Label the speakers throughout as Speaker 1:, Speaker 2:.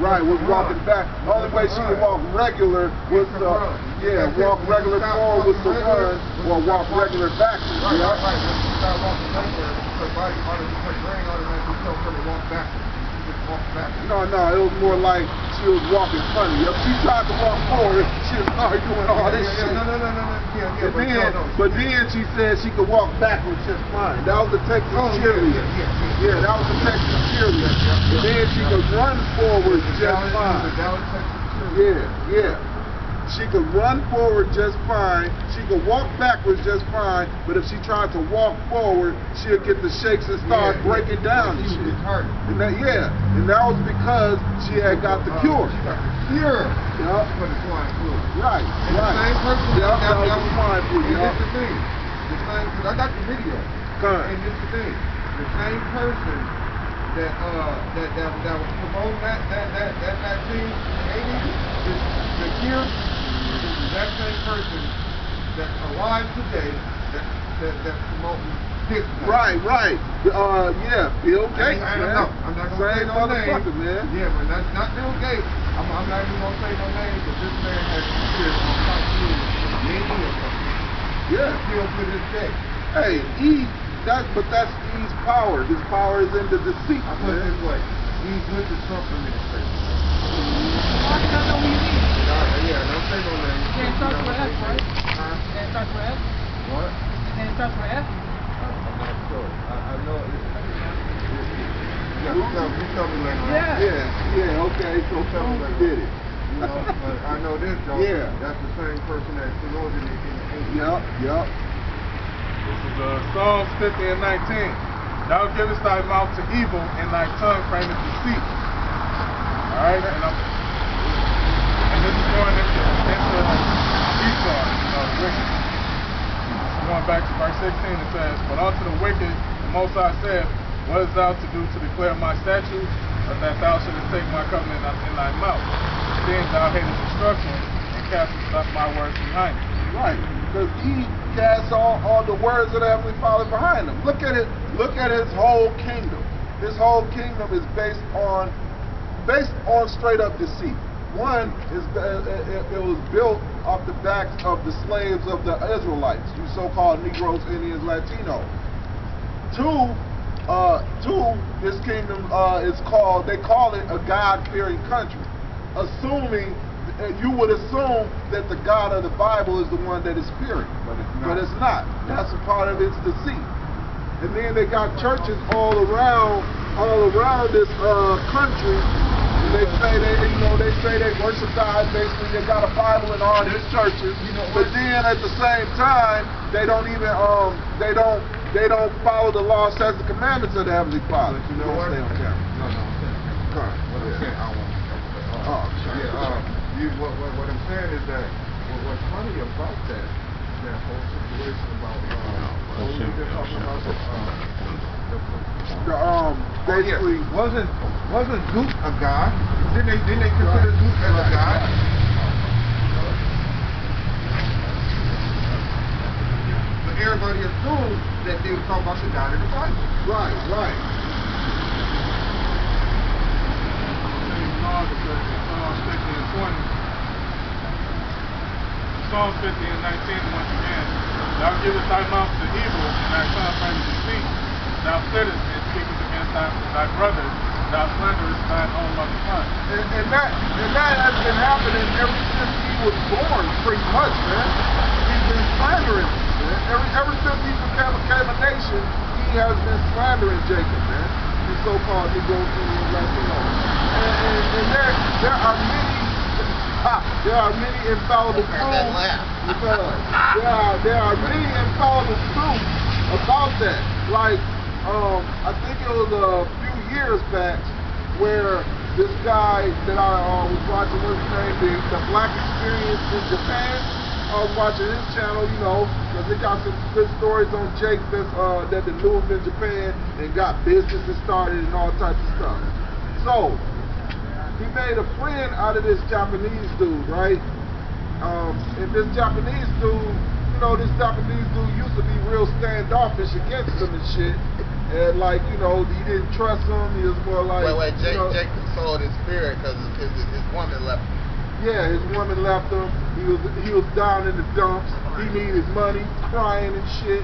Speaker 1: Right, was walking back. The only way she could walk regular was walk regular forward was to run, or walk regular backwards.
Speaker 2: Right, right. When she started walking regular, her body her brain automatically tells her to walk backwards. She just walked backwards.
Speaker 1: No, it was more like she was walking funny. If she tried to walk forward, she would start doing all this shit.
Speaker 2: No.
Speaker 1: But then she said she could walk backwards just fine. That was the Texas cheerleader. Yeah, that was the Texas cheerleader. And then she could run forward just fine. Yeah. She could run forward just fine. She could walk backwards just fine. But if she tried to walk forward, she'd get the shakes and start breaking down and shit. And that was because she had got the cure.
Speaker 2: She got the cure for the swine flu.
Speaker 1: Right.
Speaker 2: The same person
Speaker 1: that was the swine flu.
Speaker 2: And this the thing. The same, I got the video. And this the thing. The same person that was promoting that vaccine in the 80s is the cure. That same person that's alive today that's promoting this.
Speaker 1: Right. Bill Gates,
Speaker 2: I don't know. I'm not gonna say no name.
Speaker 1: Man.
Speaker 2: Yeah, but that's not Bill Gates. I'm not even gonna say no name, but this man has appeared on Fox News many years ago.
Speaker 1: Yeah.
Speaker 2: Still to this day.
Speaker 1: Hey, but that's E's power. His power is in the deceit.
Speaker 2: I put it this way. He's with the Trump administration.
Speaker 3: I don't know who you mean.
Speaker 2: Yeah, don't say no name.
Speaker 3: It starts with F, right? It starts with F?
Speaker 2: What?
Speaker 3: It starts with F?
Speaker 2: I'm not sure. I know you tell me later on.
Speaker 1: Yeah, okay, so tell me you did it.
Speaker 2: But I know this, though.
Speaker 1: Yeah.
Speaker 2: That's the same person that promoted it in the 80s.
Speaker 1: Yep.
Speaker 4: This is Psalms 50 and 19. Thou givest thy mouth to evil, and thy tongue frameth deceit. Alright? And this is going into Esau, the wicked. Going back to verse 16, it says, But unto the wicked, the Most High saith, What hast thou to do to declare my statutes, or that thou shouldest take my covenant in thy mouth? Then thou hatest instruction, and castest not my words behind thee.
Speaker 1: Right, because he casts all the words of the Heavenly Father behind him. Look at his whole kingdom. His whole kingdom is based on straight up deceit. One is it was built off the backs of the slaves of the Israelites, you so-called Negroes, Indians, Latinos. Two, this kingdom they call it a God-fearing country, assuming. You would assume that the God of the Bible is the one that is spirit, but it's not. That's a part of its deceit. And then they got churches all around this country. And they say they worship God. Basically, they got a Bible in all these churches. But then at the same time, they don't even they don't follow the law, statutes, and commandments of the Heavenly Father.
Speaker 2: You know what?
Speaker 1: Stay on camera.
Speaker 2: No, what I'm saying is that what's funny about that whole situation about
Speaker 1: basically
Speaker 2: wasn't Duke a god? Didn't they consider Duke as a god? But everybody assumed that they were talking about the God of the Bible.
Speaker 1: Right.
Speaker 4: Psalms 50 and 19, once again. Thou givest thy mouth to evil, and thy tongue frameth deceit. Thou sittest and speakest against thy brother. Thou slanderest thine own mother's son.
Speaker 1: And that has been happening ever since he was born, pretty much, man. He's been slandering, man. Ever since he became a nation, he has been slandering Jacob, man. These so-called Negroes, Indians, Latinos. And there are many infallible proofs. There are many infallible proofs about that. Like, I think it was a few years back where this guy that I was watching, what's his name, the Black Experience in Japan. I was watching his channel, because they got some good stories on Jake that moved in Japan and got businesses started and all types of stuff. So, he made a friend out of this Japanese dude, right? And this Japanese dude, this Japanese dude used to be real standoffish against him and shit. And like, you know, he didn't trust him. He was more like,
Speaker 2: Wait,
Speaker 1: you know,
Speaker 2: Jake consoled his spirit because his woman left him.
Speaker 1: yeah, his woman left him. He was down in the dumps. He needed money, crying and shit.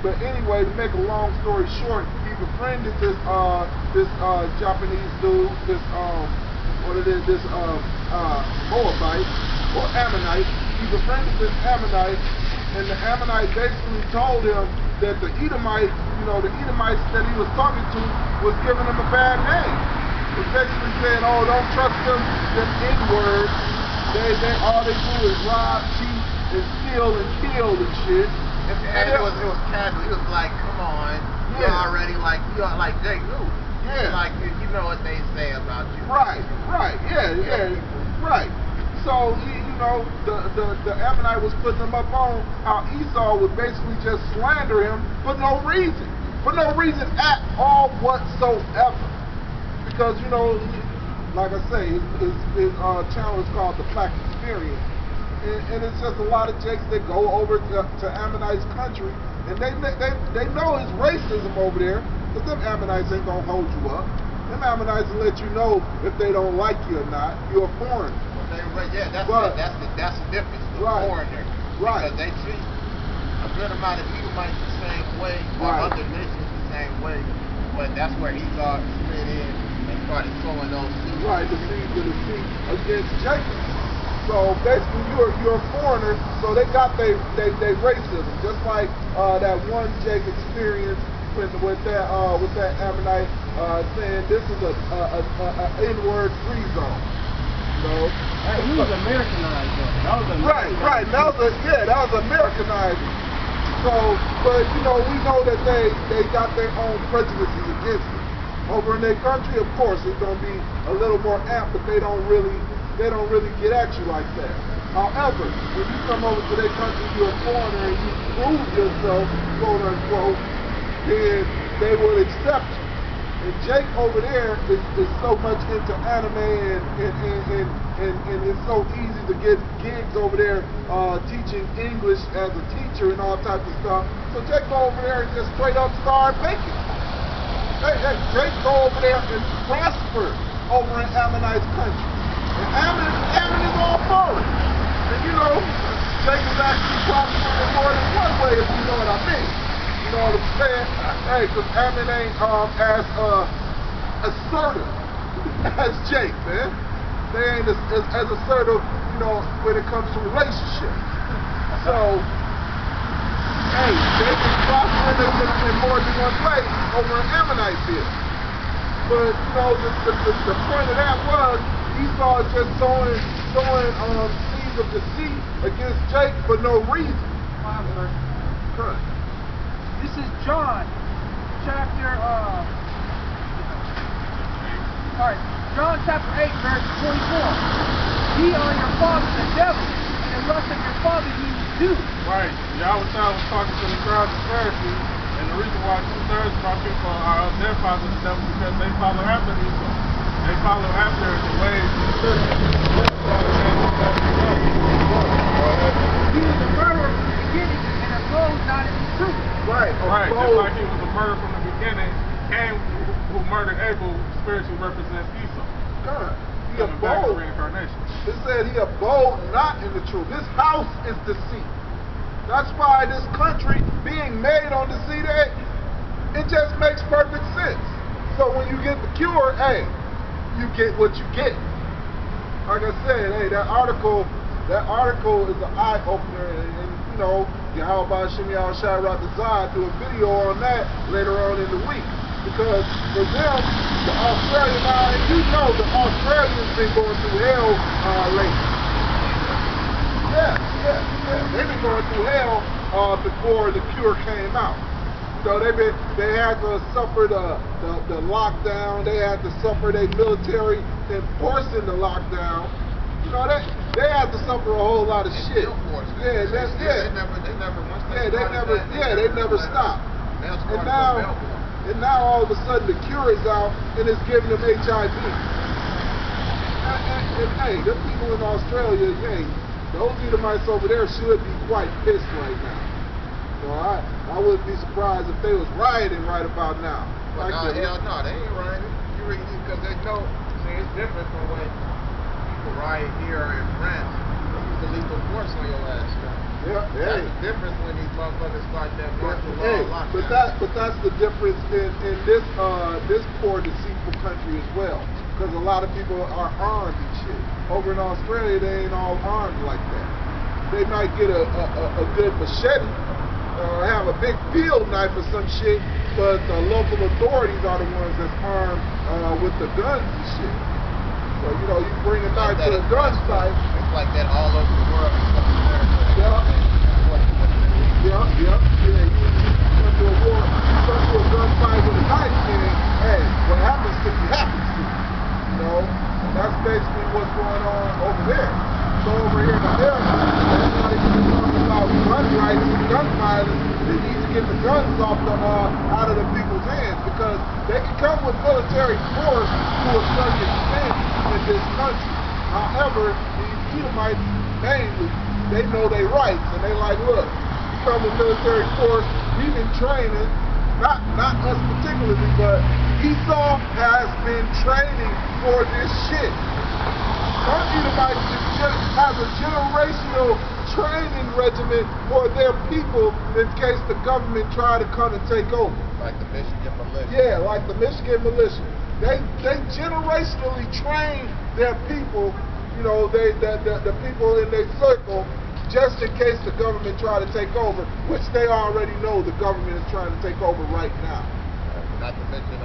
Speaker 1: But anyway, to make a long story short, he befriended this Japanese dude, this Moabite or Ammonite. He befriended this Ammonite, and the Ammonite basically told him that the Edomite, you know, the Edomites that he was talking to was giving him a bad name. Was basically saying, oh, don't trust them N-words. They all they do is rob, cheat, and steal and kill and shit.
Speaker 2: And it was casual. He was like, come on, you're already like Jake knew.
Speaker 1: Yeah.
Speaker 2: Like you know what they say about you.
Speaker 1: Right, yeah, right. So you know, the Ammonite was putting him up on how Esau would basically just slander him for no reason at all whatsoever. Because you know, like I say, his channel is called The Black Experience. And it's just a lot of jakes that go over to Ammonite's country, and they know it's racism over there, because them Ammonites ain't gonna hold you up. Them Ammonites will let you know if they don't like you or not. You're a foreigner.
Speaker 2: Yeah, that's the difference. The foreigner,
Speaker 1: right?
Speaker 2: Because they treat a good amount of Edomites the same way, or other nations the same way, but that's where Esau slid in and started sowing those seeds.
Speaker 1: Right, the seeds of the seed against Jacob. So basically, you're a foreigner, so they got they racism, just like that one Jake experienced with that Ammonite saying this is a N-word free zone. You know?
Speaker 3: He was Americanized though.
Speaker 1: Right. That was Americanizing. So, but you know, we know that they got their own prejudices against it. Over in their country, of course, it's gonna be a little more amped, but they don't really get at you like that. However, when you come over to their country, you're a foreigner and you prove yourself, quote unquote, then they will accept you. And Jake over there is so much into anime and it's so easy to get gigs over there teaching English as a teacher and all types of stuff. So Jake go over there and just straight up start baking. Hey, Jake go over there and prosper over in Ammonite's country. And Ammon is all for it. And you know, Jake is actually prospering in more than one way, if you know what I mean. You know what I'm saying? Hey, because Ammon ain't as assertive as Jake, man. They ain't as assertive, you know, when it comes to relationships. So, hey, Jake is prospering in more than one way over in Ammonite here. But, you know, the point of that was Esau is just sowing seeds of deceit against Jake for no reason. Correct.
Speaker 3: This is John, chapter, John chapter 8, verse 24. Ye are your father the devil, and the lust of your father ye do.
Speaker 4: Right. Yahweh was talking to the crowd of Pharisees, and the reason why 2/3 of our people are their father the devil is because they follow after Esau. They follow after the ways of the children.
Speaker 3: He was a murderer from the beginning, and abode not in the truth.
Speaker 1: Right,
Speaker 4: just like he was a murderer from the beginning, Cain, who murdered Abel, spiritually represents Esau.
Speaker 1: God, he
Speaker 4: Coming back to
Speaker 1: abode.
Speaker 4: reincarnation.
Speaker 1: It said he abode not in the truth. This house is deceit. That's why this country being made on deceit, it just makes perfect sense. So when you get the cure, hey, you get what you get. Like I said, hey, that article is an eye opener, and you know, Yahweh Shem Yahushua Ratazah do a video on that later on in the week. Because for them, the Australian, and you know the Australians been going through hell lately. Yeah. They've been going through hell before the cure came out. So they had to suffer the lockdown. They had to suffer their military enforcing the lockdown. You know, they had to suffer a whole lot of shit.
Speaker 2: They
Speaker 1: never stopped. And now all of a sudden the cure is out and it's giving them HIV. And hey, the people in Australia, hey, those Edomites over there should be quite pissed right now. So I wouldn't be surprised if they was rioting right about now.
Speaker 2: But hell no, they ain't rioting. You really because they know. See, it's different from when people riot here in France. They use the lethal force on your ass.
Speaker 1: Yeah,
Speaker 2: That's the difference when these motherfuckers start that martial law lockdown.
Speaker 1: but that's the difference in this poor deceitful country as well. Because a lot of people are armed and shit. Over in Australia, they ain't all armed like that. They might get a good machete or have a big field knife or some shit, but the local authorities are the ones that's armed with the guns and shit. So, you know, you bring a knife to a gun site.
Speaker 2: It's like that all over the world except America.
Speaker 1: Yeah. You come to a war, you come to a gunfight with a knife, and hey, what happens to you happens to you. You know? And that's basically what's going on over there. So over here in America, everybody can talk about gun rights and gun violence. They need to get the guns off out of the people's hands because they can come with military force to a certain extent in this country. However, these Edomites mainly, they know their rights and they like, look, you come with military force, we've been training, not us particularly, but Esau has been training for this shit. Some Edomites has a generational training regimen for their people in case the government try to come and take over.
Speaker 2: Like the Michigan militia.
Speaker 1: Yeah, like the Michigan militia. They generationally train their people, you know, the people in their circle, just in case the government try to take over, which they already know the government is trying to take over right now.
Speaker 2: Not to mention,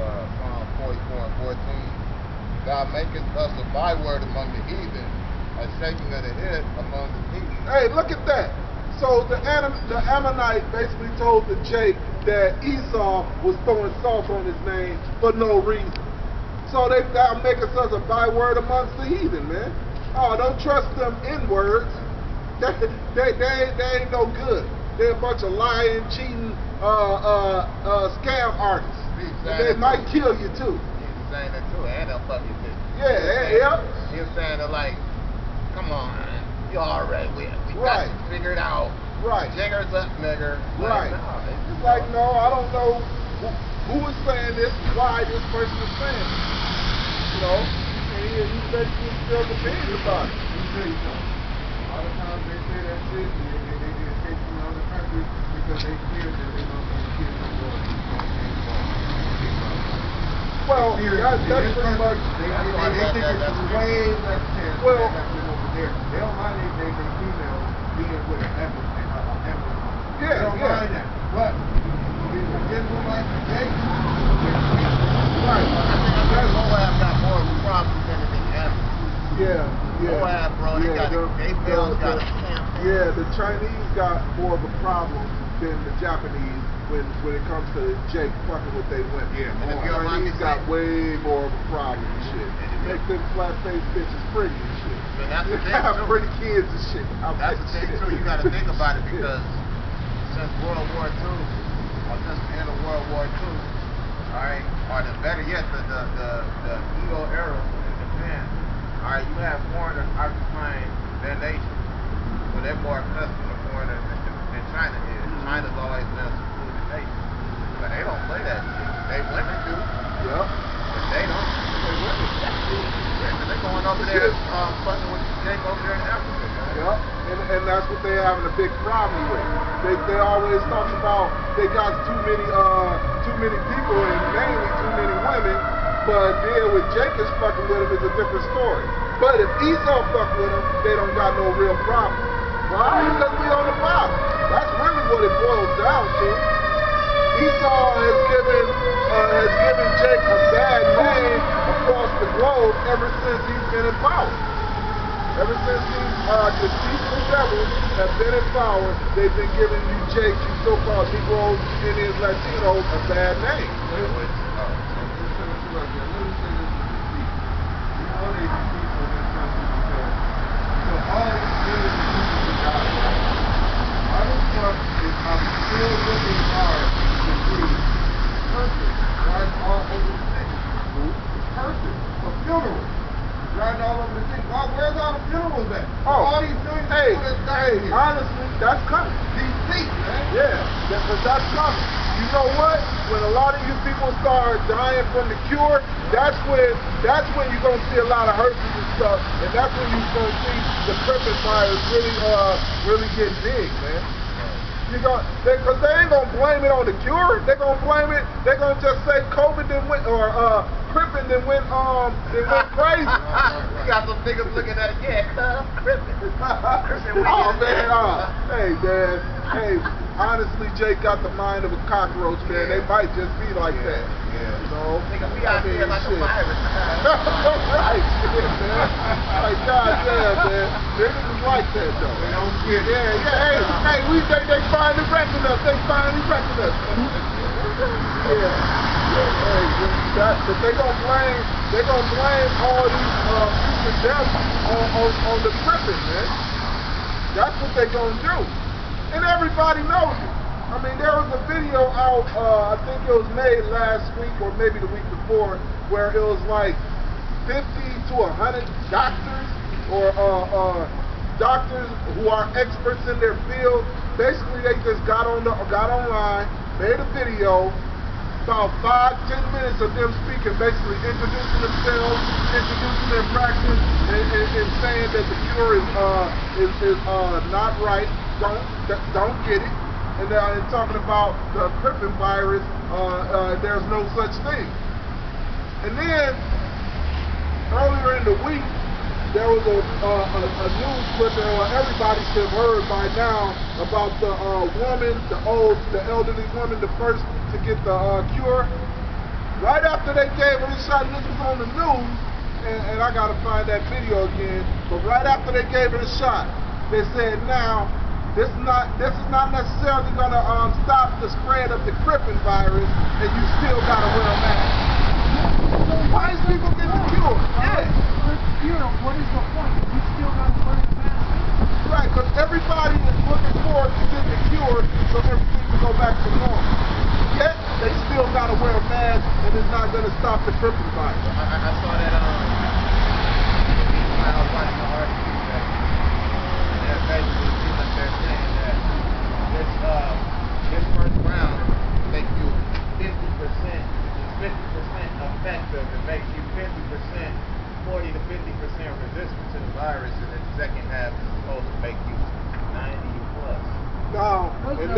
Speaker 2: Psalm 44 and 14, Thou makest us a byword among the heathen, a shaking of the head among the people.
Speaker 1: Hey, look at that. So the Ammonite basically told the Jake that Esau was throwing salt on his name for no reason. So thou makest us a byword amongst the heathen, man. Oh, don't trust them N-words. They ain't no good. They're a bunch of lying, cheating, scam artists. And they might kill you too.
Speaker 2: He's saying that too, and they'll fuck you too.
Speaker 1: Yeah.
Speaker 2: He's saying that like, come on, you already, we got you figured out.
Speaker 1: Right.
Speaker 2: Jiggers up, nigger.
Speaker 1: Right.
Speaker 2: It's
Speaker 1: like, no, I don't know who is saying this, why this person is saying it. You know, and he basically still opinion about it.
Speaker 2: Let me tell you something. A lot of times they say that shit, and they escape from other countries because they fear that they're not going to kill them or
Speaker 1: well, that's pretty much.
Speaker 2: They think it's way less chance of happening over there. They don't mind they females being with an effort. They don't mind that. But if a gentleman like Jake,
Speaker 1: right.
Speaker 2: I think Moab got more of a problem than anything else.
Speaker 1: Yeah.
Speaker 2: Moab, bro, they got a camp.
Speaker 1: Yeah, the Chinese got more of a problem than the Japanese when it comes to Jake fucking with they women.
Speaker 2: Yeah,
Speaker 1: and the Chinese got way more of a problem and shit. Make them flat-faced bitches pretty and shit.
Speaker 2: But that's the thing
Speaker 1: have
Speaker 2: too.
Speaker 1: pretty kids and shit.
Speaker 2: That's the thing too. You got to think about it because since World War II, or since the end of World War II, all right, or the better yet, the Edo era in Japan, all right, you have foreigners occupying their nation, so they're more accustomed to foreigners than China is. China's always been a secluded nation, but they don't play that shit. They women do.
Speaker 1: Yep.
Speaker 2: But they don't. They're going over there fucking with Jake over there in Africa.
Speaker 1: Yep. And that's what they're having a big problem with. They always talk about they got too many people and mainly too many women, but then with Jacobs fucking with him is a different story. But if Esau fuck with him, they don't got no real problem. Why? Because we on the bottom. That's really what it boils down to. Esau has given Jake a bad name across the globe ever since he's been in power. Ever since these deceitful devils have been in power, they've been giving you Jake, you so-called Negroes, Indians, Latinos, a bad name.
Speaker 2: I'm still looking hard to see purpose right all over the city. Purpose, a funeral. Driving dying all over the city. Where's all the funerals at?
Speaker 1: Oh,
Speaker 2: All these millions of
Speaker 1: hey,
Speaker 2: people that's dying here.
Speaker 1: honestly, that's coming.
Speaker 2: DC, man.
Speaker 1: Yeah, because that's coming. You know what? When a lot of you people start dying from the cure, that's when you're gonna see a lot of hearses and stuff, and that's when you're gonna see the Crippen virus really get big, man. Because they ain't gonna blame it on the cure. They're gonna blame it. They're gonna just say COVID didn't win, or Crippen didn't win crazy.
Speaker 2: You got some niggas looking at it, yeah, Crippen.
Speaker 1: Oh man, hey man, hey. Honestly, Jake got the mind of a cockroach, man. They might just be like that.
Speaker 2: Yeah.
Speaker 1: You know?
Speaker 2: Nigga, we out here like a virus.
Speaker 1: Right, shit, man. Like, goddamn, man. Niggas is like that, though.
Speaker 2: They don't get it.
Speaker 1: Yeah, hey, they finally wrecking us. They finally wrecking us. Yeah. Hey, but they gonna blame all these future deaths on the Crippen, man. That's what they gonna do. And everybody knows it. I mean, there was a video out, I think it was made last week or maybe the week before, where it was like 50 to 100 doctors or doctors who are experts in their field. Basically, they just got online, made a video, about 5-10 minutes of them speaking, basically introducing themselves, introducing their practice, and saying that the cure is not right. Don't get it, and talking about the Crippen virus, there's no such thing. And then earlier in the week, there was a news clip that everybody should have heard by now about the woman, the elderly woman, the first to get the cure. Right after they gave her the shot, and this was on the news, and I gotta find that video again. But right after they gave her the shot, they said now. This is not necessarily going to stop the spread of the Crippen virus, and you still got to wear a mask. Why is people getting the cure? Yeah.
Speaker 3: What is the point? You still got to wear a mask.
Speaker 1: Right, because everybody is looking forward to getting the cure so everything can go back to normal. Yet, they still got to wear a mask, and it's not going to stop the Crippen virus.
Speaker 2: I saw that when I was watching the article that basically they're saying that this first round makes you 50% effective. It makes you 40 to 50% resistant to the virus, and then the second half is supposed to make you 90 plus.
Speaker 1: Now, and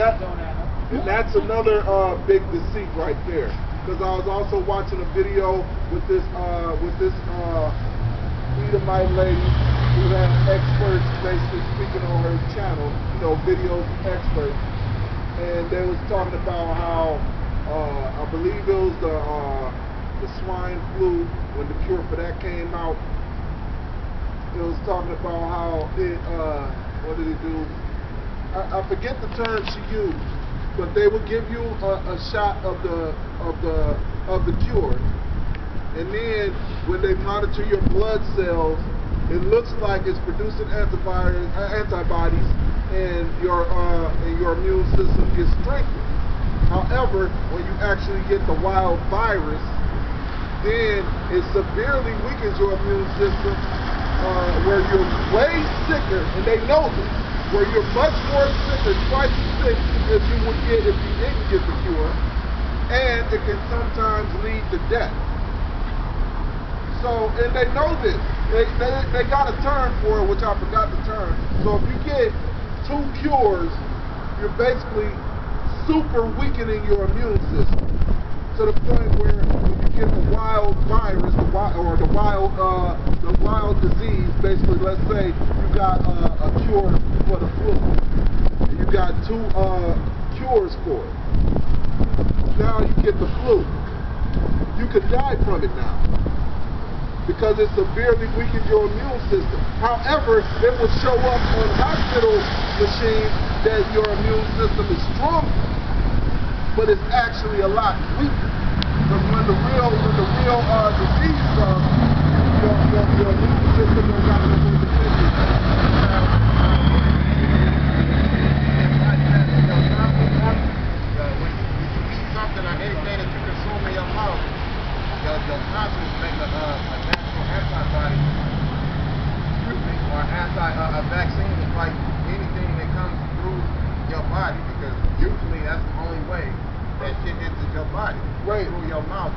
Speaker 1: that's another big deceit right there. Because I was also watching a video with this Edomite lady who had experts basically speaking on her channel, video experts, and they was talking about how I believe it was the swine flu when the cure for that came out. It was talking about how it what did it do? I forget the term she used, but they would give you a shot of the cure, and then when they monitor your blood cells, it looks like it's producing antibodies, and your immune system gets strengthened. However, when you actually get the wild virus, then it severely weakens your immune system, where you're way sicker, and they know this, where you're much more sicker, twice as sick as you would get if you didn't get the cure, and it can sometimes lead to death. So, and they know this. They got a term for it, which I forgot the term. So if you get 2 cures, you're basically super weakening your immune system to the point where when you get the wild virus, the wild disease, basically, let's say you got a cure for the flu, and you got 2 cures for it. Now you get the flu. You could die from it now, because it severely weakens your immune system. However, it will show up on hospital machines that your immune system is strong, but it's actually a lot weaker. Because when the real disease comes, your immune system don't got no more defenses.
Speaker 2: When you eat something or anything that you consume in your mouth, your tonsils make a natural antibody vaccine is like anything that comes through your body, because usually that's the only way that shit enters your body.
Speaker 1: Right.
Speaker 2: Through your mouth.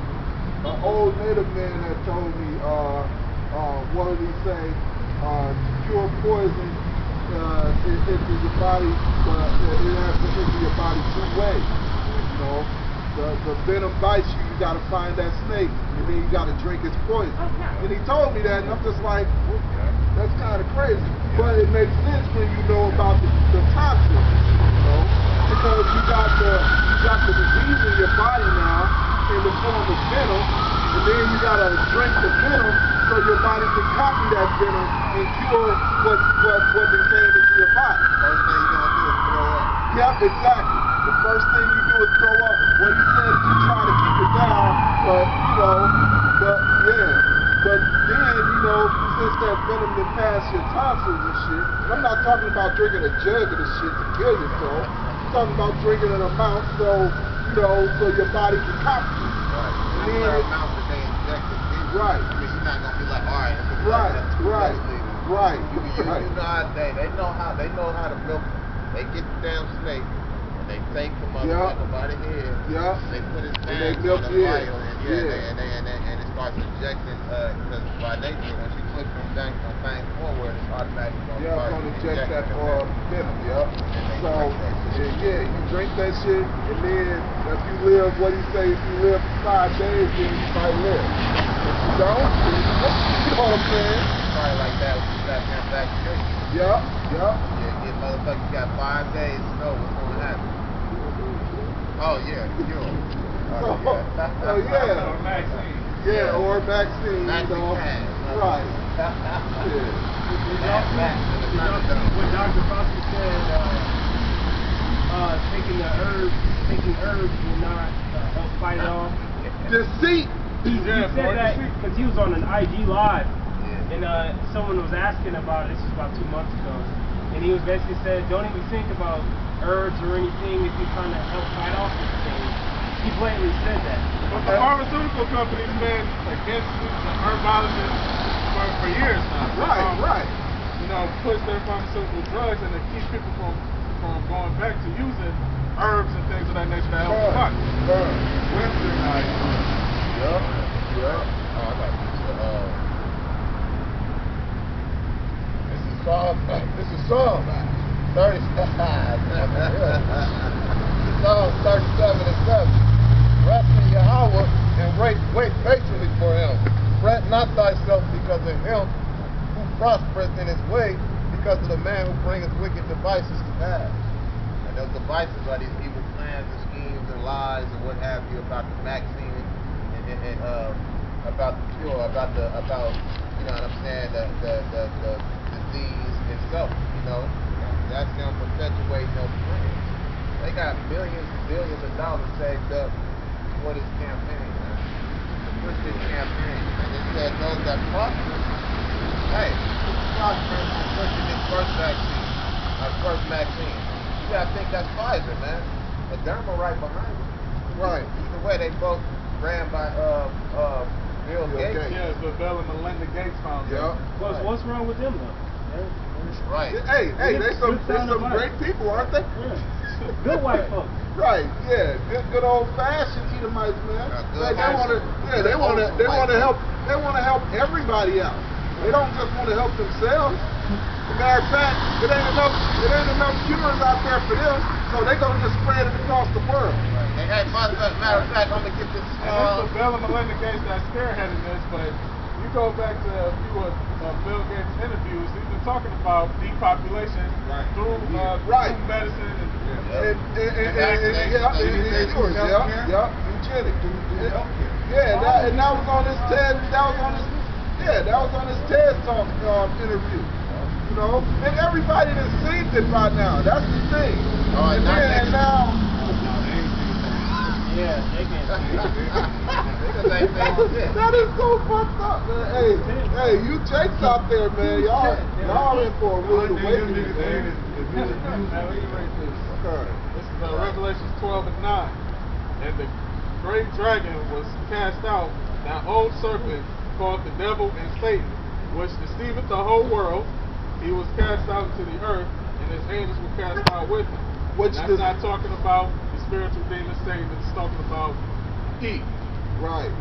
Speaker 1: An old native man had told me, what did he say? To cure poison into your body, it has to enter your body two ways. You know, the venom bites you, you gotta find that snake, and then you gotta drink its poison. And he told me that, and I'm just like, that's kind of crazy. But it makes sense when you know about the toxins, you know, because you got the disease in your body now in the form of venom, and then you gotta drink the venom so your body can copy that venom and cure what they came into your body.
Speaker 2: First thing you're gonna do is throw up.
Speaker 1: Yep, exactly. The first thing you do is throw up. Well, you said you try to keep it down, but but then, you know, since that venom done passed your tonsils and shit, and I'm not talking about drinking a jug of this shit to kill yourself. I'm talking about drinking an amount so your body can copy it.
Speaker 2: Right.
Speaker 1: And
Speaker 2: That's
Speaker 1: then
Speaker 2: the amount that they inject it in.
Speaker 1: Right.
Speaker 2: I mean, you're not gonna be like, all right,
Speaker 1: Right.
Speaker 2: You know how they know how to milk. They get the damn snake and they take the motherfucker by the head.
Speaker 1: Yeah.
Speaker 2: They put his
Speaker 1: And they
Speaker 2: hands
Speaker 1: milk
Speaker 2: on the
Speaker 1: it.
Speaker 2: vial and it starts injecting because by nature when she puts them things forward, it's automatically
Speaker 1: gonna inject that venom. Yep. So you drink that shit, and then if you live, what do you say? If you live for 5 days, then you might live. If you don't, then you know what I'm saying?
Speaker 2: Probably like that with the goddamn vaccination.
Speaker 1: Yep.
Speaker 2: Yeah, motherfucker got 5 days to know what's going to happen. Oh yeah, cure.
Speaker 1: Oh yeah.
Speaker 4: Or vaccine.
Speaker 1: Yeah, or a vaccine, you know. Right.
Speaker 3: Did y'all see what Dr. Fauci said? Taking herbs will not help fight it off.
Speaker 1: Deceit.
Speaker 3: He said that because he was on an IG live, and someone was asking about it. This was about 2 months ago, and he was basically said, "Don't even think about herbs or anything if you're trying to help fight off this thing." He blatantly said that.
Speaker 4: But the pharmaceutical companies been against the herbologists for years now.
Speaker 1: Right.
Speaker 4: You know, push their pharmaceutical drugs and to keep people from going back to using herbs and things of that nature to help fight.
Speaker 2: Westernized.
Speaker 1: Yep.
Speaker 2: Oh, I got this is Psalm 30. Psalm 37 and 7. Rest in Yahweh and wait patiently for him. Fret not thyself because of him who prospereth in his way, because of the man who bringeth wicked devices to pass. And those devices are these evil plans and schemes and lies and what have you about the vaccine and about the cure, about you know what I'm saying, the disease itself, you know. That's them perpetuating those plans. They got millions and billions of dollars saved up for this campaign, man. To push this campaign. And it said those that prosper, hey, who's prospering on pushing this first vaccine? You gotta think that's Pfizer, man. Moderna right behind it.
Speaker 1: Right.
Speaker 2: Either way, they both ran by Bill Gates.
Speaker 4: Yeah, it's the Bill and Melinda Gates Foundation.
Speaker 1: Yep.
Speaker 3: What's wrong with them though?
Speaker 2: Right.
Speaker 1: Hey, they some great people, aren't they?
Speaker 3: Yeah. Good white folks.
Speaker 1: Right, yeah, good old fashioned Edomites, man.
Speaker 2: Good
Speaker 1: They want to help everybody out. They don't just want to help themselves. As a matter of fact, it ain't enough cures out there for them, so they're gonna just spread it across the world.
Speaker 2: Right. Hey, matter of fact, I'm gonna get this.
Speaker 4: And it's the Bill and Melinda Gates that's spearheading this, but you go back to a few of Bill Gates' interviews, he's been talking about depopulation through medicine and
Speaker 1: eugenics. Yeah, and that was on his TED. That was on his TED Talk interview. You know, and everybody has seen it by now. That's the thing. And now.
Speaker 3: Yeah, they can.
Speaker 1: That is so fucked up, man. Hey, you Jakes out there, man. Y'all in for a rude awakening, man.
Speaker 4: This is Revelations 12 and 9. And the great dragon was cast out, that old serpent called the devil and Satan, which deceiveth the whole world. he was cast out to the earth, and his angels were cast out with him.
Speaker 1: Which
Speaker 4: that's not talking about the spiritual demon Satan. It's talking about Eve.
Speaker 1: Right.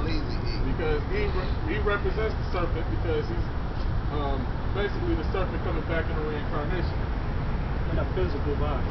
Speaker 2: Lazy Eve.
Speaker 4: Because he represents the serpent because he's basically the serpent coming back in a reincarnation.
Speaker 3: In a physical body.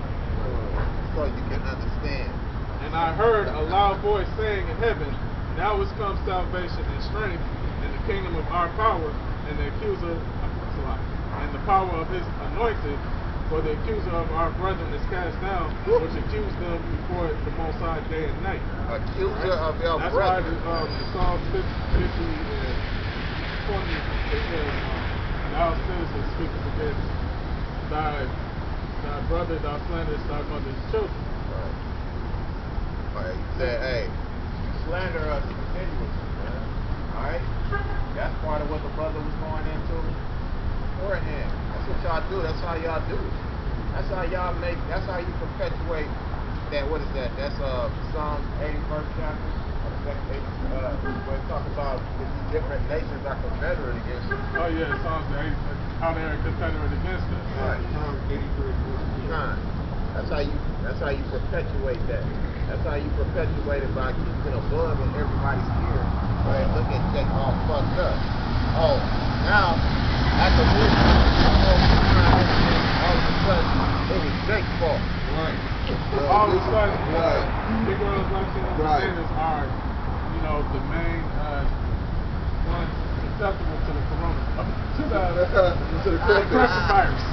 Speaker 2: So you can understand.
Speaker 4: And I heard a loud voice saying in heaven, now is come salvation and strength and the kingdom of our power and the accuser and the power of his anointed, for the accuser of our brethren is cast down, which accused them before the Most High day and night.
Speaker 2: Accuser of your
Speaker 4: That's
Speaker 2: brethren.
Speaker 4: why the Psalms 50 and 20 it says, thou citizen speaketh against thy brother, thou slanderest thy mother's children.
Speaker 2: Right. He said, hey, you slander us continuously, man. Alright? That's part of what the brother was going into beforehand. That's what y'all do. That's how y'all do it. That's how y'all that's how you perpetuate that, what is that? That's Psalms 81st chapter. Where it talks about these different nations are confederate against us.
Speaker 4: Oh yeah, Psalms 8, how they're confederate against us.
Speaker 2: Right.
Speaker 5: Psalms 83:14.
Speaker 2: That's how you perpetuate that. That's how you perpetuate it by keeping a bug in everybody's ear. Right? Look at Jake all fucked up. Oh, now after this, all of a sudden it was Jake's fault.
Speaker 1: Right.
Speaker 4: All of a sudden,
Speaker 1: Right.
Speaker 4: Negroes understanders are, you know, the main ones susceptible to the corona, to the coronavirus.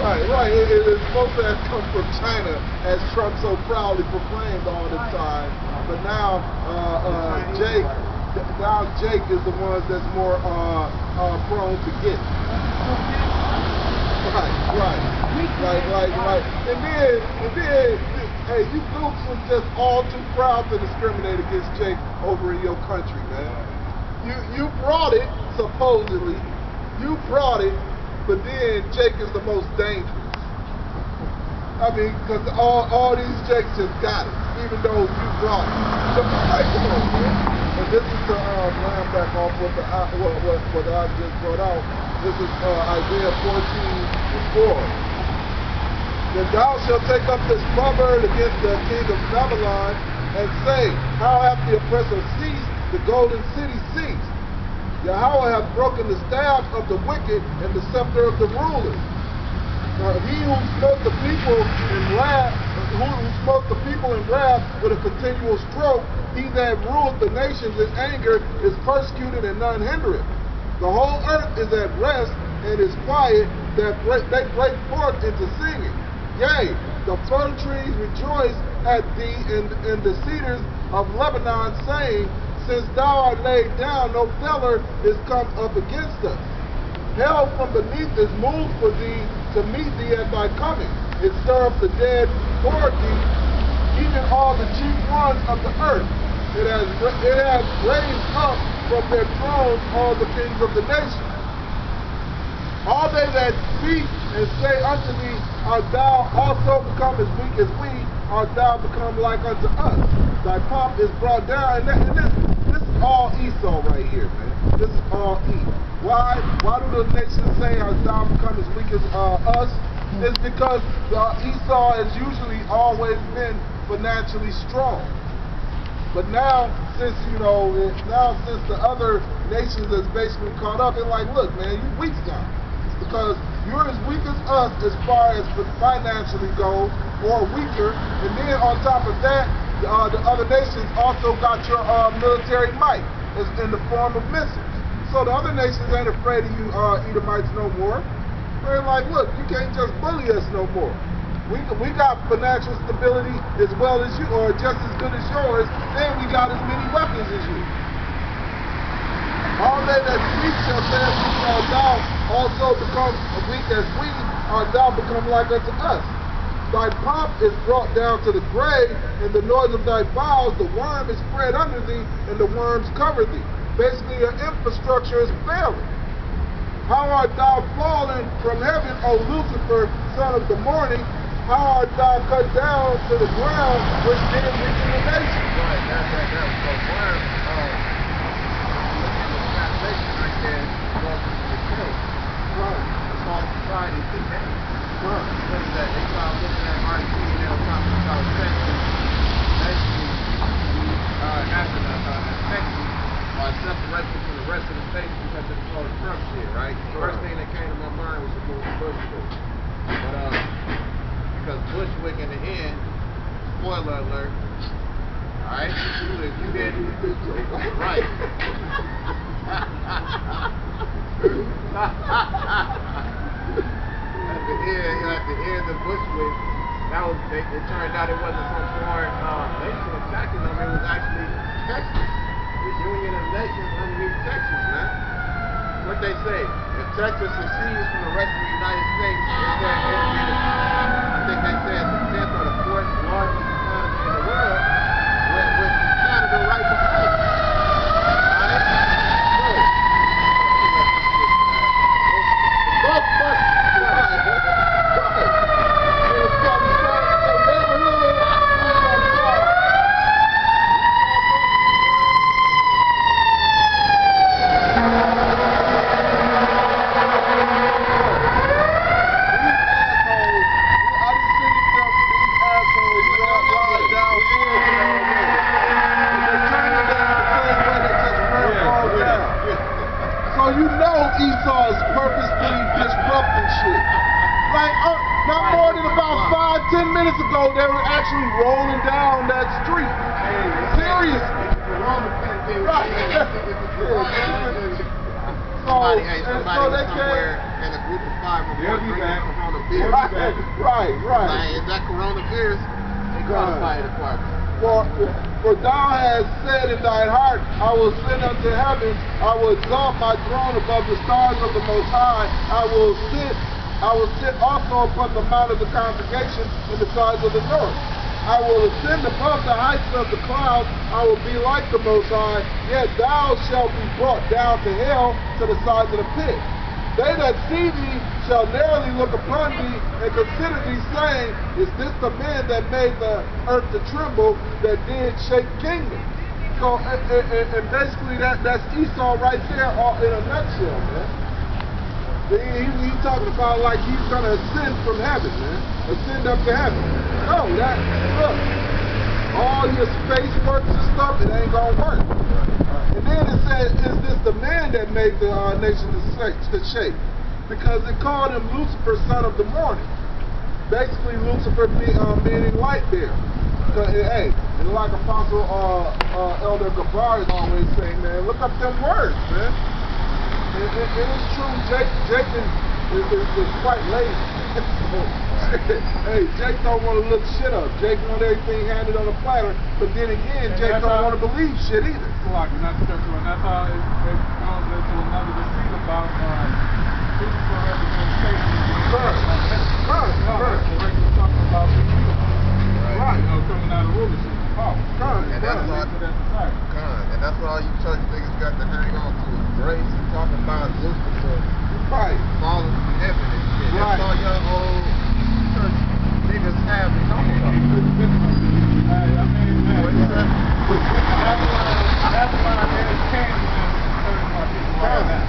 Speaker 1: Right. It is supposed to have come from China, as Trump so proudly proclaimed all the time. But now, Jake is the one that's more prone to get it. Right. And then, hey, you folks are just all too proud to discriminate against Jake over in your country, man. You brought it, supposedly. You brought it, but then Jake is the most dangerous. I mean, because all these Jakes just got it, even though you brought it. So, hey, come on, man. And this is to line back off what I just brought out. This is Isaiah 14:4. Then thou shalt take up this proverb against the king of Babylon, and say, how hath the oppressor ceased, the golden city ceased? Yahweh hath broken the staff of the wicked and the scepter of the rulers. He who smote the people in wrath, with a continual stroke, he that ruled the nations in anger is persecuted and none hindereth. The whole earth is at rest and is quiet, that they break forth into singing. Yea, the fir trees rejoice at thee, and the cedars of Lebanon, saying, since thou art laid down, no feller is come up against us. Hell from beneath is moved for thee to meet thee at thy coming. It stir up the dead for thee, even all the chief ones of the earth. It has raised up from their thrones all the kings of the nations. All they that speak and say unto thee, art thou also become as weak as we, art thou become like unto us. Thy pomp is brought down, and this is all Esau right here, man. This is all E. Why do the nations say, art thou become as weak as us? It's because Esau has usually always been financially strong. But now, since the other nations is basically caught up, they're like, look, man, you weak now. Because you're as weak as us as far as financially goes, or weaker. And then on top of that, the other nations also got your military might in the form of missiles. So the other nations ain't afraid of you Edomites no more. They're like, look, you can't just bully us no more. We got financial stability as well as you, or just as good as yours, and we got as many weapons as you. All they that speak shall say, art thou also become as weak as we, art thou become like unto us. Thy pomp is brought down to the grave, and the noise of thy bowels, the worm is spread under thee, and the worms cover thee. Basically, your infrastructure is failing. How art thou fallen from heaven, O Lucifer, son of the morning? How art thou cut down to the ground, which did weaken the nation?
Speaker 2: Right, that was the worm. separate them from the rest of the states because of all the Trump shit, right? The first thing that came to my mind was to move to Bushwick. But because Bushwick in the end, spoiler alert, alright? If you didn't right. At the end of Bushwick, that was it turned out it wasn't some foreign nation attacking them, it was actually Texas. The Union of Nations underneath Texas, man. What they say, if Texas secedes from the rest of the United States, it's going to be the, I think they said the 10th or the 4th largest economy in the world, with Canada right behind it. Right?
Speaker 1: Esau is purposefully disrupting shit. Like, not more than about 5-10 minutes ago, they were actually rolling down that street. Seriously. Right.
Speaker 2: Somebody somewhere in a group of 5 reporting coronavirus.
Speaker 1: Right.
Speaker 2: Like, is that coronavirus? They call the fire department.
Speaker 1: For thou hast said in thine heart, I will send unto heaven, I will exalt my throne above the stars of the Most High, I will sit also upon the mount of the congregation in the sides of the north. I will ascend above the heights of the clouds, I will be like the Most High, yet thou shalt be brought down to hell to the sides of the pit. They that see thee shall narrowly look upon thee and consider thee, saying, is this the man that made the earth to tremble, that did shake kingdoms? So, and basically that's Esau right there in a nutshell, man. He talking about like he's going to ascend from heaven, man. Ascend up to heaven. No, look, all your space works and stuff, it ain't going to work. And then it said, is this the man that made the nation to shake? Because it called him Lucifer, son of the morning. Basically, Lucifer meaning light bearer. Hey, and like Apostle Elder Gabar is always saying, man, look up them words, man. It is true, Jake is quite lazy. Hey, Jake don't want to look shit up. Jake want everything handed on a platter, but then again, Jake don't want to believe shit either.
Speaker 4: And that's how it goes into another deceit about peaceful representation. Right. Coming out of rulership.
Speaker 2: And that's all you church niggas got to hang on to is grace and talking about Lucifer falling from heaven and shit. That's all your old church niggas have to talk about. What is that?
Speaker 4: That's why there's changes in certain people like that.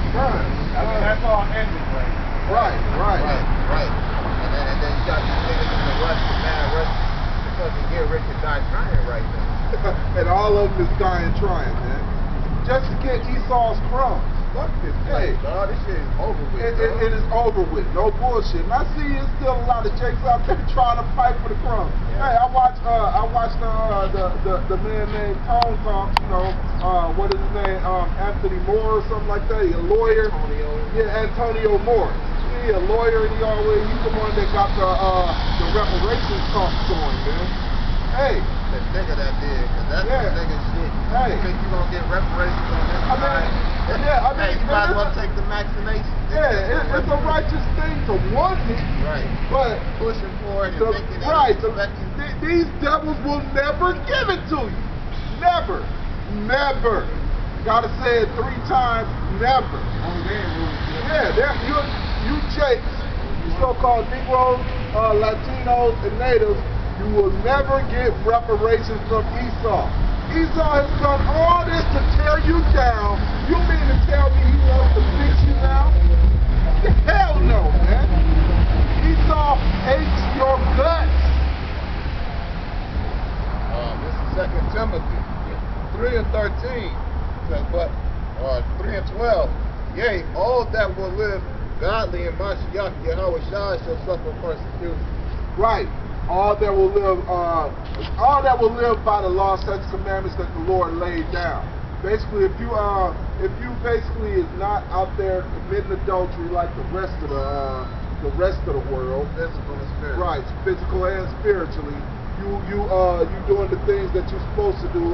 Speaker 4: That's all ended,
Speaker 2: Right. And then you got these niggas in the rush, the mad rush, because they get rich and die trying right now.
Speaker 1: And all of them is dying trying, man. Just to get Esau's crumbs.
Speaker 2: Fuck this place, dog. This shit is over with.
Speaker 1: It is over with. No bullshit. And I see there's still a lot of Jakes out there trying to fight for the crumbs. Yeah. Hey, I watched the man named Tone Talk, you know, what is his name? Anthony Moore or something like that. He a lawyer. Antonio Moore. He a lawyer, and he's the one that got the reparations talk going, man. Hey.
Speaker 2: The nigga that did, because that's the nigga shit.
Speaker 1: Hey.
Speaker 2: You think you gonna get reparations on this side? Hey, you might as well take the vaccination.
Speaker 1: Yeah, it's a righteous thing to want it.
Speaker 2: Right.
Speaker 1: But
Speaker 2: pushing for it and thinking that
Speaker 1: these devils will never give it to you. Never. Never. Gotta say it 3 times, never. You Jakes, you so-called Negroes, Latinos, and Natives, you will never get reparations from Esau. Esau has done all this to tear you down. You mean to tell me he wants to fix you now? Hell no, man. Esau hates your guts.
Speaker 2: This is 2 Timothy 3:13. Says, but
Speaker 5: 3 and 12. Yea, all that will live godly in Mashiach Yahweh Shai shall suffer persecution.
Speaker 1: Right. All that will live by the law, such commandments that the Lord laid down. Basically, if you basically is not out there committing adultery like the rest of the world,
Speaker 5: Physical and spiritual.
Speaker 1: right, physical and spiritually, you doing the things that you're supposed to do.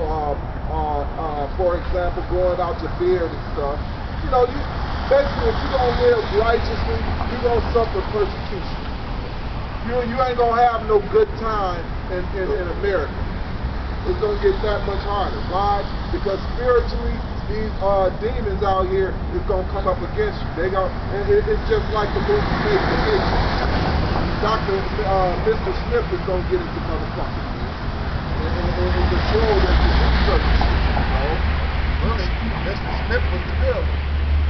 Speaker 1: For example, growing out your beard and stuff. You know, you basically, if you don't live righteously, you're gonna suffer persecution. You ain't gonna have no good time in America. It's gonna get that much harder. Why? Because spiritually, these demons out here is gonna come up against you. It's just like the movie Vacation. Mr. Smith is gonna get into motherfuckers, man. And the show that the research, you know.
Speaker 5: Really, Mr. Smith was the villain.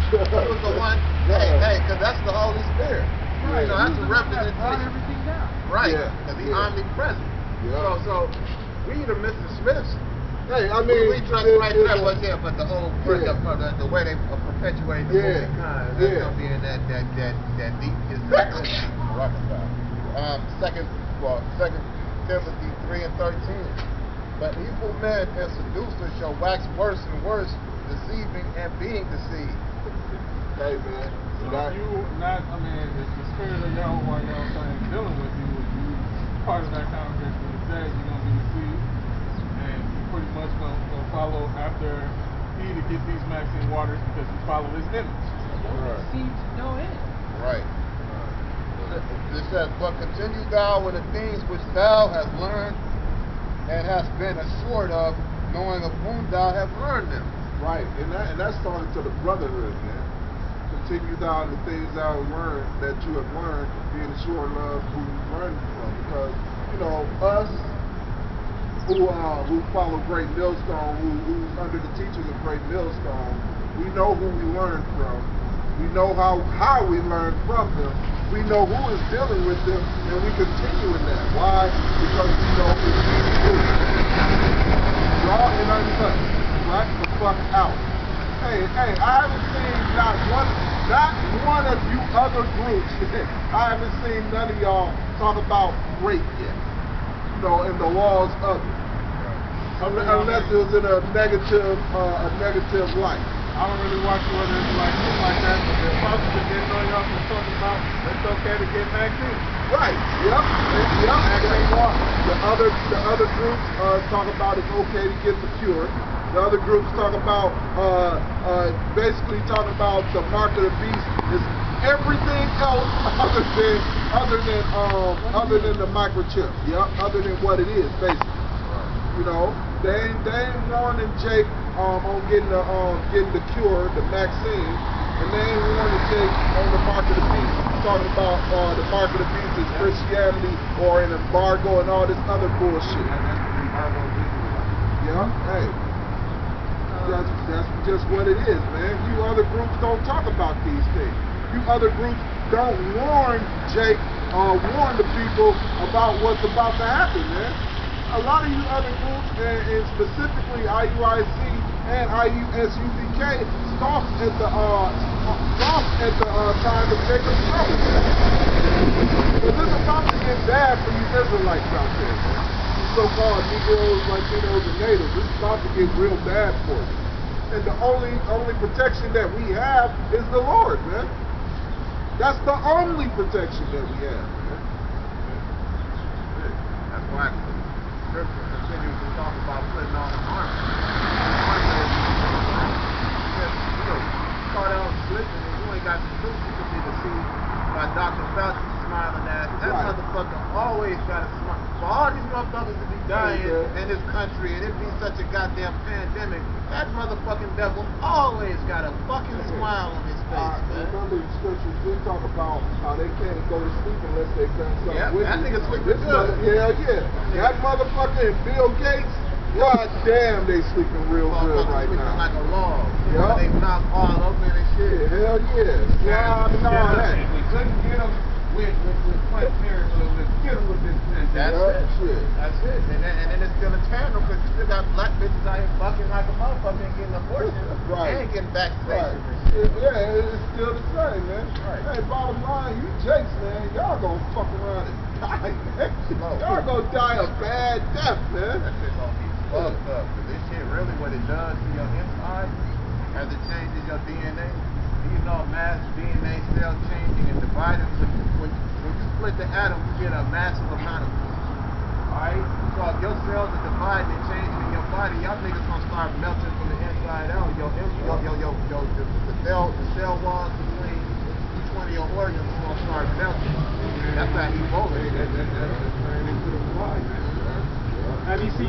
Speaker 5: He was the one, hey, because that's the Holy Spirit.
Speaker 1: Right.
Speaker 5: You know, that's a representation.
Speaker 3: everything down.
Speaker 5: Right,
Speaker 1: Yeah.
Speaker 5: because he's
Speaker 1: Yeah.
Speaker 5: omnipresent.
Speaker 1: Yeah.
Speaker 5: So we the Mr. Smiths.
Speaker 1: Hey, I mean,
Speaker 5: we trust right there, but the whole the way they perpetuate the movie kind, that's gonna be in that deep Second Timothy 3 and 13. But evil men and seducers shall wax worse and worse, deceiving and being deceived.
Speaker 1: hey man,
Speaker 4: So if if the spirit of Yahweh is dealing with you, if you part of that congregation today, you're going to be deceived, and you're pretty much going to follow after he to get these Maxine waters because you follow his image.
Speaker 3: Deceived to no end.
Speaker 5: Right. It says, but continue thou with the things which thou hast learned and hast been assured of, knowing of whom thou hast learned them.
Speaker 1: right, and that's starting to the brotherhood, man. Continue thou in the things thou learned that you have learned, being assured of who you learned from. Because you know us who follow Great Millstone, who's under the teachings of Great Millstone, we know who we learned from. We know how we learned from them. We know who is dealing with them, and we continue in that. Why? Because we know who is raw and untouched. Black the fuck out. Hey, I haven't seen not one of you other groups. I haven't seen none of y'all talk about rape yet. You know, in the laws of it. Unless it was in a negative light.
Speaker 4: I don't really watch whether it's like shit like that, but the apostles that didn't know y'all was talking about it's okay to get vaccines.
Speaker 1: Right. Yep. The other groups talk about it's okay to get the cure. The other groups talk about basically talking about the mark of the beast is everything else other than the microchip. Yep. Other than what it is, basically. You know, they ain't warning Jake on getting the cure, the vaccine, and they ain't warning Jake on the mark of the beast. Talking about the mark of the beast is Christianity or an embargo and all this other bullshit. Yeah, hey, that's just what it is, man. You other groups don't talk about these things. You other groups don't warn Jake or warn the people about what's about to happen, man. A lot of you other groups, and specifically IUIC and IUSUBK, scoffed at the time of Jacob's trouble. Because it's about to get bad for you Israelites out there, man. You so-called Negroes, Latinos, and Natives. It's about to get real bad for you. And the only protection that we have is the Lord, man. That's the only protection that we have, man.
Speaker 5: That's why Scripture continues to talk about putting on the armor. Start out slipping and you ain't got the truth, you can be deceived by Dr. Fauci smiling ass. That motherfucker always got a smile. For all these motherfuckers to be dying in this country and it be such a goddamn pandemic, that motherfucking devil always got a fucking smile on his face, man.
Speaker 1: Remember the scriptures do talk about how they can't go to sleep unless they've done something with
Speaker 5: that nigga sleeping
Speaker 1: good. Hell yeah. That motherfucker and Bill Gates, god damn, they sleeping real good right
Speaker 5: sleeping
Speaker 1: now.
Speaker 5: like a log.
Speaker 1: Yep.
Speaker 5: They knock all open and shit.
Speaker 1: Yeah, hell yeah. Slime and all that.
Speaker 4: If we couldn't get them
Speaker 2: with Planned Parenthood, with funeral dispensary.
Speaker 5: That's it. And then it's still internal because you still got black bitches out here fucking like a motherfucker and getting abortions and getting vaccinations and shit.
Speaker 1: Yeah, it's still the same, man. Hey, bottom line, you Jakes, man, y'all gonna fuck around and die, man. Y'all gonna die a bad death, man.
Speaker 5: That shit gonna be fucked up. Because this shit really what it does to your inside as it changes your DNA. You know, mass DNA cell changing and dividing. When you split the atom, you get a massive amount of heat. Alright? So if your cells are dividing and changing in your body, y'all niggas gonna start melting from the inside out. The cell walls between each one of your organs is gonna start melting. That's how Ebola is.
Speaker 3: Have you seen